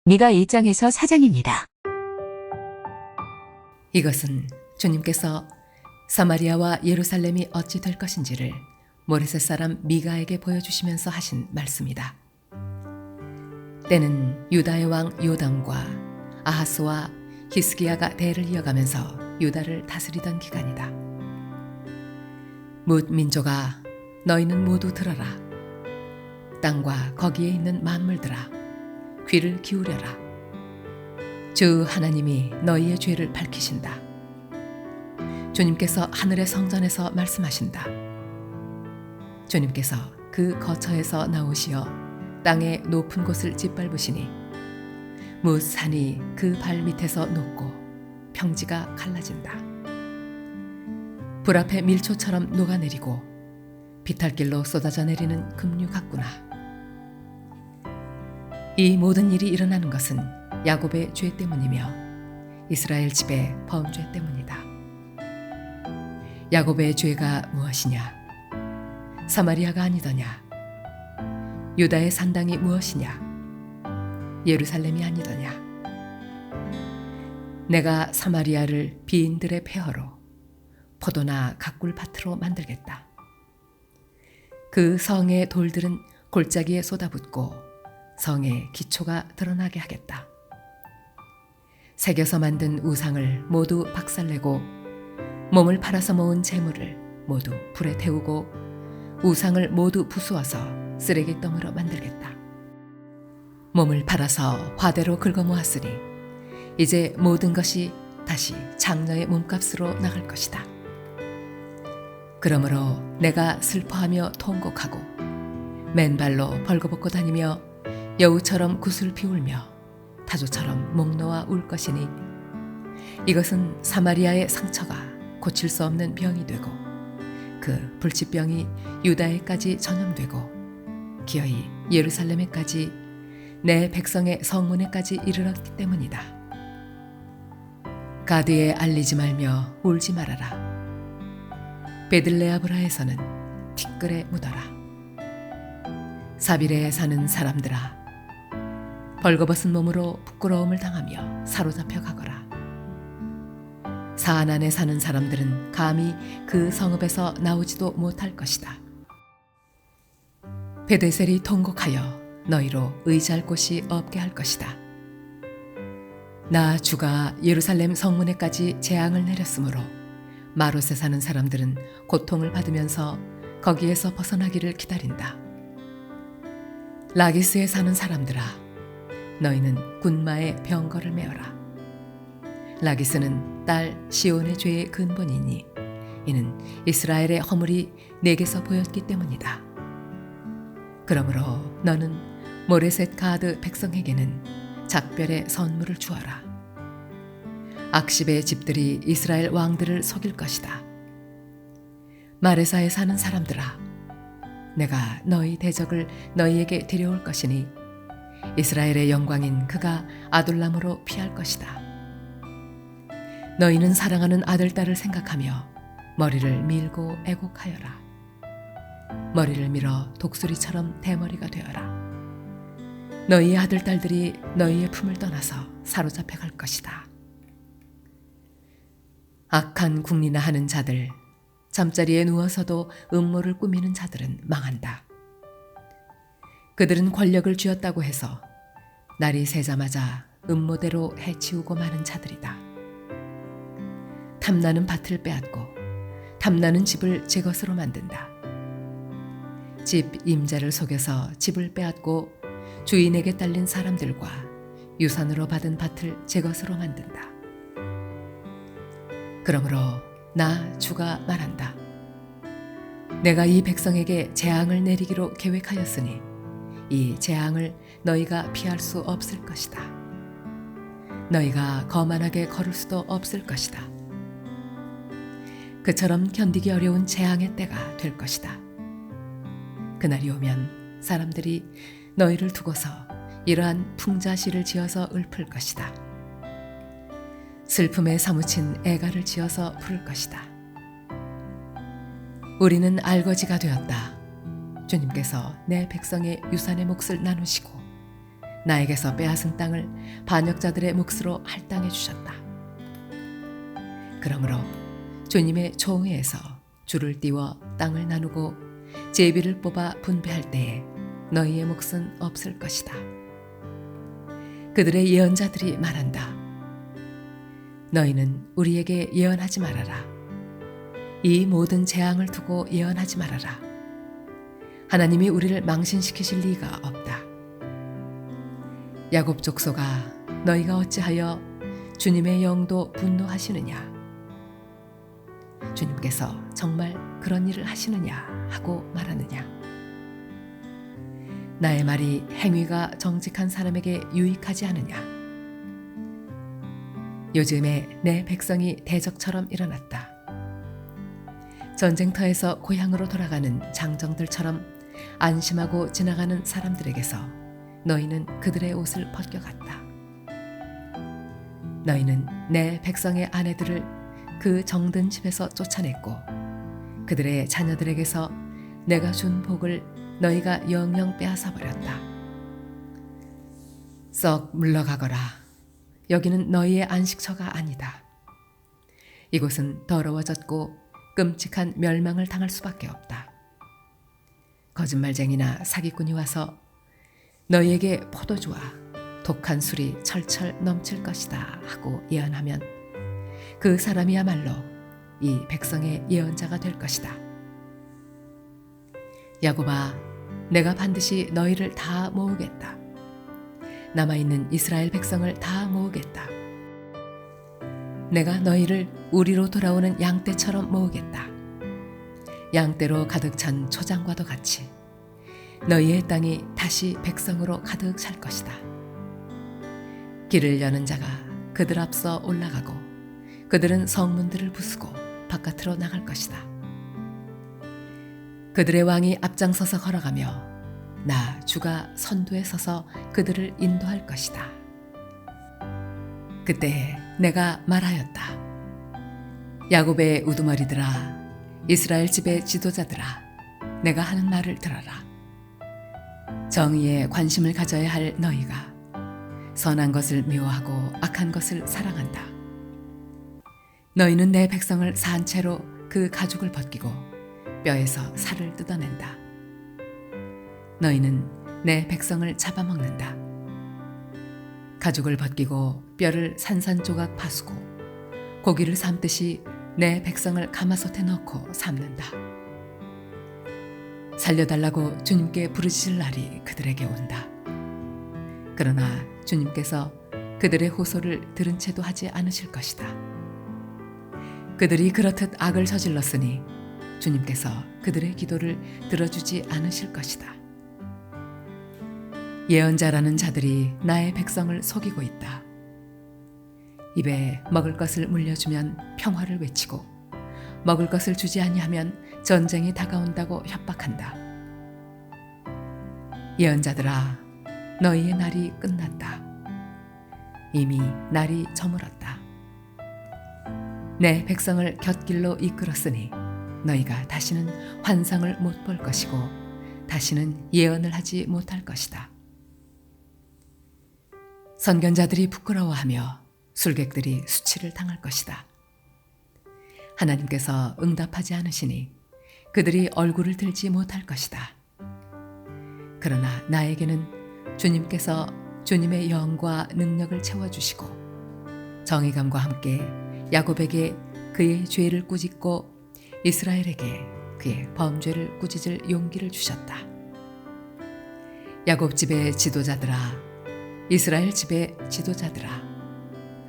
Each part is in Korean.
미가 1장에서 4장입니다. 이것은 주님께서 사마리아와 예루살렘이 어찌 될 것인지를 모레셋 사람 미가에게 보여주시면서 하신 말씀이다. 때는 유다의 왕 요담과 아하스와 히스기야가 대를 이어가면서 유다를 다스리던 기간이다. 뭇 민족아, 너희는 모두 들어라. 땅과 거기에 있는 만물들아, 귀를 기울여라. 주 하나님이 너희의 죄를 밝히신다. 주님께서 하늘의 성전에서 말씀하신다. 주님께서 그 거처에서 나오시어 땅의 높은 곳을 짓밟으시니 뭇 산이 그 발 밑에서 녹고 평지가 갈라진다. 불 앞에 밀초처럼 녹아내리고 비탈길로 쏟아져 내리는 급류 같구나. 이 모든 일이 일어나는 것은 야곱의 죄 때문이며 이스라엘 집의 범죄 때문이다. 야곱의 죄가 무엇이냐? 사마리아가 아니더냐? 유다의 산당이 무엇이냐? 예루살렘이 아니더냐? 내가 사마리아를 비인들의 폐허로 포도나 가꿀밭으로 만들겠다. 그 성의 돌들은 골짜기에 쏟아붓고 성의 기초가 드러나게 하겠다. 새겨서 만든 우상을 모두 박살내고 몸을 팔아서 모은 재물을 모두 불에 태우고 우상을 모두 부수어서 쓰레기더미로 만들겠다. 몸을 팔아서 화대로 긁어 모았으니 이제 모든 것이 다시 장녀의 몸값으로 나갈 것이다. 그러므로 내가 슬퍼하며 통곡하고 맨발로 벌거벗고 다니며 여우처럼 구슬피 울며 타조처럼 목 놓아 울 것이니 이것은 사마리아의 상처가 고칠 수 없는 병이 되고 그 불치병이 유다에까지 전염되고 기어이 예루살렘에까지 내 백성의 성문에까지 이르렀기 때문이다. 가드에 알리지 말며 울지 말아라. 베들레아브라에서는 티끌에 묻어라. 사빌에 사는 사람들아, 벌거벗은 몸으로 부끄러움을 당하며 사로잡혀 가거라. 사안안에 사는 사람들은 감히 그 성읍에서 나오지도 못할 것이다. 베데셀이 통곡하여 너희로 의지할 곳이 없게 할 것이다. 나 주가 예루살렘 성문에까지 재앙을 내렸으므로 마롯에 사는 사람들은 고통을 받으면서 거기에서 벗어나기를 기다린다. 라기스에 사는 사람들아, 너희는 군마의 병거를 메어라. 라기스는 딸 시온의 죄의 근본이니 이는 이스라엘의 허물이 내게서 보였기 때문이다. 그러므로 너는 모레셋 가드 백성에게는 작별의 선물을 주어라. 악십의 집들이 이스라엘 왕들을 속일 것이다. 마레사에 사는 사람들아, 내가 너희 대적을 너희에게 데려올 것이니 이스라엘의 영광인 그가 아둘람으로 피할 것이다. 너희는 사랑하는 아들, 딸을 생각하며 머리를 밀고 애곡하여라. 머리를 밀어 독수리처럼 대머리가 되어라. 너희의 아들, 딸들이 너희의 품을 떠나서 사로잡혀 갈 것이다. 악한 궁리나 하는 자들, 잠자리에 누워서도 음모를 꾸미는 자들은 망한다. 그들은 권력을 쥐었다고 해서 날이 새자마자 음모대로 해치우고 마는 자들이다. 탐나는 밭을 빼앗고 탐나는 집을 제 것으로 만든다. 집 임자를 속여서 집을 빼앗고 주인에게 딸린 사람들과 유산으로 받은 밭을 제 것으로 만든다. 그러므로 나 주가 말한다. 내가 이 백성에게 재앙을 내리기로 계획하였으니 이 재앙을 너희가 피할 수 없을 것이다. 너희가 거만하게 걸을 수도 없을 것이다. 그처럼 견디기 어려운 재앙의 때가 될 것이다. 그날이 오면 사람들이 너희를 두고서 이러한 풍자시를 지어서 읊을 것이다. 슬픔에 사무친 애가를 지어서 부를 것이다. 우리는 알거지가 되었다. 주님께서 내 백성의 유산의 몫을 나누시고 나에게서 빼앗은 땅을 반역자들의 몫으로 할당해 주셨다. 그러므로 주님의 총회에서 줄을 띄워 땅을 나누고 제비를 뽑아 분배할 때에 너희의 몫은 없을 것이다. 그들의 예언자들이 말한다. 너희는 우리에게 예언하지 말아라. 이 모든 재앙을 두고 예언하지 말아라. 하나님이 우리를 망신시키실 리가 없다. 야곱 족속아, 너희가 어찌하여 주님의 영도 분노하시느냐? 주님께서 정말 그런 일을 하시느냐 하고 말하느냐? 나의 말이 행위가 정직한 사람에게 유익하지 않으냐? 요즘에 내 백성이 대적처럼 일어났다. 전쟁터에서 고향으로 돌아가는 장정들처럼 안심하고 지나가는 사람들에게서 너희는 그들의 옷을 벗겨갔다. 너희는 내 백성의 아내들을 그 정든 집에서 쫓아냈고 그들의 자녀들에게서 내가 준 복을 너희가 영영 빼앗아 버렸다. 썩 물러가거라. 여기는 너희의 안식처가 아니다. 이곳은 더러워졌고 끔찍한 멸망을 당할 수밖에 없다. 거짓말쟁이나 사기꾼이 와서 너희에게 포도주와 독한 술이 철철 넘칠 것이다 하고 예언하면 그 사람이야말로 이 백성의 예언자가 될 것이다. 야곱아, 내가 반드시 너희를 다 모으겠다. 남아있는 이스라엘 백성을 다 모으겠다. 내가 너희를 우리로 돌아오는 양떼처럼 모으겠다. 양떼로 가득 찬 초장과도 같이 너희의 땅이 다시 백성으로 가득 찰 것이다. 길을 여는 자가 그들 앞서 올라가고 그들은 성문들을 부수고 바깥으로 나갈 것이다. 그들의 왕이 앞장서서 걸어가며 나 주가 선두에 서서 그들을 인도할 것이다. 그때 내가 말하였다. 야곱의 우두머리들아, 이스라엘 집의 지도자들아, 내가 하는 말을 들어라. 정의에 관심을 가져야 할 너희가 선한 것을 미워하고 악한 것을 사랑한다. 너희는 내 백성을 산 채로 그 가죽을 벗기고 뼈에서 살을 뜯어낸다. 너희는 내 백성을 잡아먹는다. 가죽을 벗기고 뼈를 산산조각 파수고 고기를 삶듯이 내 백성을 가마솥에 넣고 삶는다. 살려달라고 주님께 부르짖을 날이 그들에게 온다. 그러나 주님께서 그들의 호소를 들은 채도 하지 않으실 것이다. 그들이 그렇듯 악을 저질렀으니 주님께서 그들의 기도를 들어주지 않으실 것이다. 예언자라는 자들이 나의 백성을 속이고 있다. 입에 먹을 것을 물려주면 평화를 외치고 먹을 것을 주지 아니하면 전쟁이 다가온다고 협박한다. 예언자들아, 너희의 날이 끝났다. 이미 날이 저물었다. 내 백성을 곁길로 이끌었으니 너희가 다시는 환상을 못 볼 것이고 다시는 예언을 하지 못할 것이다. 선견자들이 부끄러워하며 술객들이 수치를 당할 것이다. 하나님께서 응답하지 않으시니 그들이 얼굴을 들지 못할 것이다. 그러나 나에게는 주님께서 주님의 영과 능력을 채워주시고 정의감과 함께 야곱에게 그의 죄를 꾸짖고 이스라엘에게 그의 범죄를 꾸짖을 용기를 주셨다. 야곱 집의 지도자들아, 이스라엘 집의 지도자들아,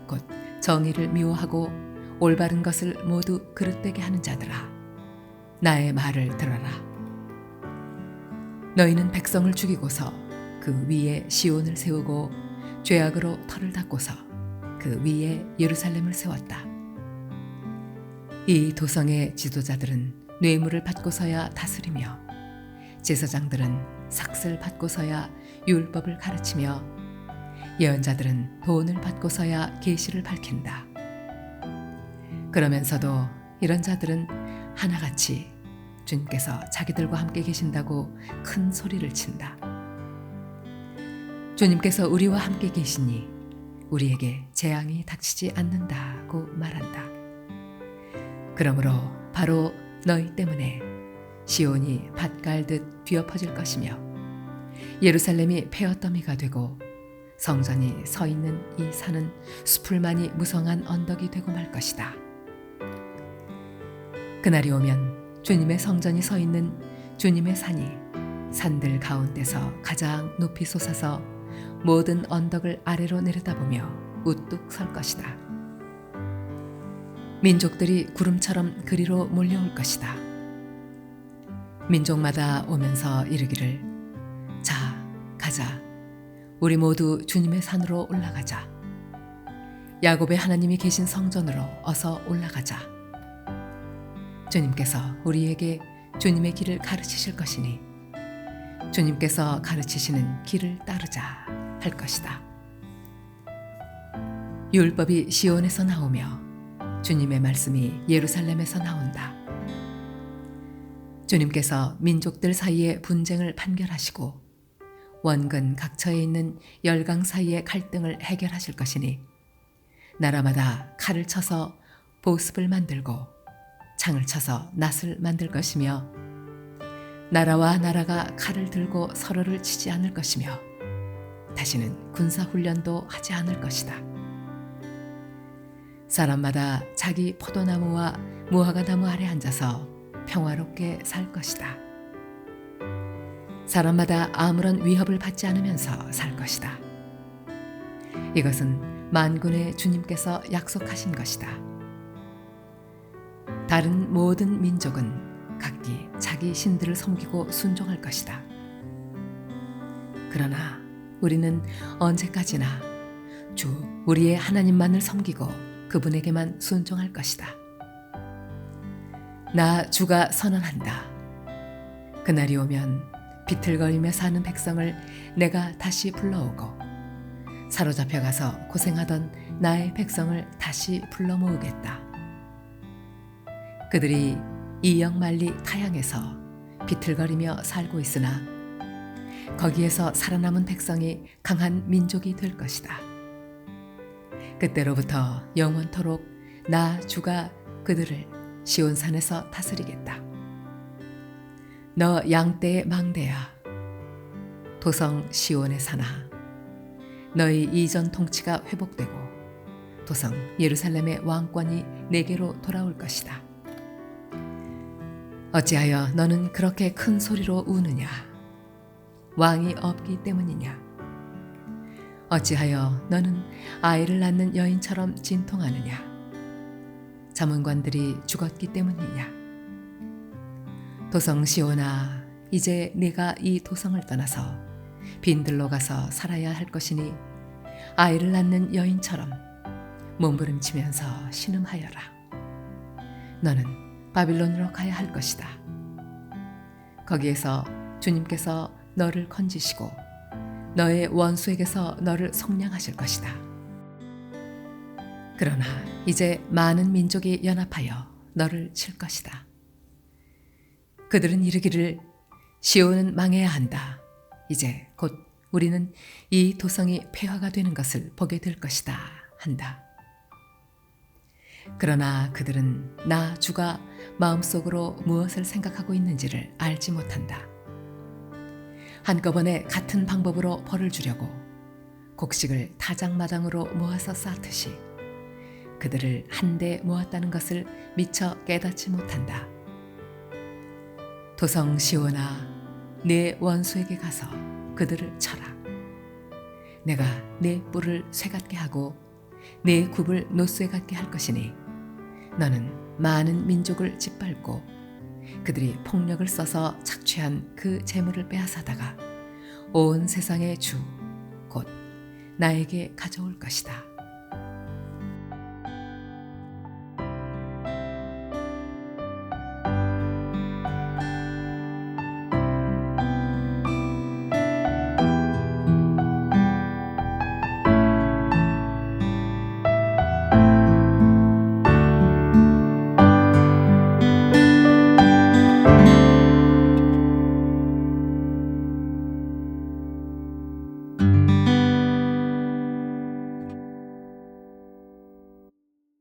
곧 정의를 미워하고 올바른 것을 모두 그릇되게 하는 자들아, 나의 말을 들어라. 너희는 백성을 죽이고서 그 위에 시온을 세우고 죄악으로 터를 닦고서 그 위에 예루살렘을 세웠다. 이 도성의 지도자들은 뇌물을 받고서야 다스리며 제사장들은 삭슬 받고서야 율법을 가르치며 예언자들은 돈을 받고서야 계시를 밝힌다. 그러면서도 이런 자들은 하나같이 주님께서 자기들과 함께 계신다고 큰 소리를 친다. 주님께서 우리와 함께 계시니 우리에게 재앙이 닥치지 않는다고 말한다. 그러므로 바로 너희 때문에 시온이 밭 갈듯 뒤엎어질 것이며 예루살렘이 폐허더미가 되고 성전이 서 있는 이 산은 수풀만이 무성한 언덕이 되고 말 것이다. 그날이 오면 주님의 성전이 서 있는 주님의 산이 산들 가운데서 가장 높이 솟아서 모든 언덕을 아래로 내려다보며 우뚝 설 것이다. 민족들이 구름처럼 그리로 몰려올 것이다. 민족마다 오면서 이르기를 자, 가자. 우리 모두 주님의 산으로 올라가자. 야곱의 하나님이 계신 성전으로 어서 올라가자. 주님께서 우리에게 주님의 길을 가르치실 것이니 주님께서 가르치시는 길을 따르자 할 것이다. 율법이 시온에서 나오며 주님의 말씀이 예루살렘에서 나온다. 주님께서 민족들 사이의 분쟁을 판결하시고 원근 각처에 있는 열강 사이의 갈등을 해결하실 것이니 나라마다 칼을 쳐서 보습을 만들고 창을 쳐서 낫을 만들 것이며 나라와 나라가 칼을 들고 서로를 치지 않을 것이며 다시는 군사훈련도 하지 않을 것이다. 사람마다 자기 포도나무와 무화과나무 아래 앉아서 평화롭게 살 것이다. 사람마다 아무런 위협을 받지 않으면서 살 것이다. 이것은 만군의 주님께서 약속하신 것이다. 다른 모든 민족은 각기 자기 신들을 섬기고 순종할 것이다. 그러나 우리는 언제까지나 주 우리의 하나님만을 섬기고 그분에게만 순종할 것이다. 나 주가 선언한다. 그날이 오면 비틀거리며 사는 백성을 내가 다시 불러오고 사로잡혀 가서 고생하던 나의 백성을 다시 불러 모으겠다. 그들이 이역만리 타향에서 비틀거리며 살고 있으나 거기에서 살아남은 백성이 강한 민족이 될 것이다. 그때로부터 영원토록 나 주가 그들을 시온산에서 다스리겠다. 너 양떼의 망대야, 도성 시온의 산아, 너희 이전 통치가 회복되고 도성 예루살렘의 왕권이 내게로 돌아올 것이다. 어찌하여 너는 그렇게 큰 소리로 우느냐? 왕이 없기 때문이냐? 어찌하여 너는 아이를 낳는 여인처럼 진통하느냐? 자문관들이 죽었기 때문이냐? 도성 시온아, 이제 네가 이 도성을 떠나서 빈들로 가서 살아야 할 것이니 아이를 낳는 여인처럼 몸부림치면서 신음하여라. 너는 바빌론으로 가야 할 것이다. 거기에서 주님께서 너를 건지시고 너의 원수에게서 너를 속량하실 것이다. 그러나 이제 많은 민족이 연합하여 너를 칠 것이다. 그들은 이르기를 시온은 망해야 한다. 이제 곧 우리는 이 도성이 폐허가 되는 것을 보게 될 것이다 한다. 그러나 그들은 나 주가 마음속으로 무엇을 생각하고 있는지를 알지 못한다. 한꺼번에 같은 방법으로 벌을 주려고 곡식을 타작마당으로 모아서 쌓듯이 그들을 한데 모았다는 것을 미처 깨닫지 못한다. 도성 시온아, 내 원수에게 가서 그들을 쳐라. 내가 내 뿔을 쇠같게 하고 내 굽을 노쇠 같게 할 것이니 너는 많은 민족을 짓밟고 그들이 폭력을 써서 착취한 그 재물을 빼앗아다가 온 세상의 주 곧 나에게 가져올 것이다.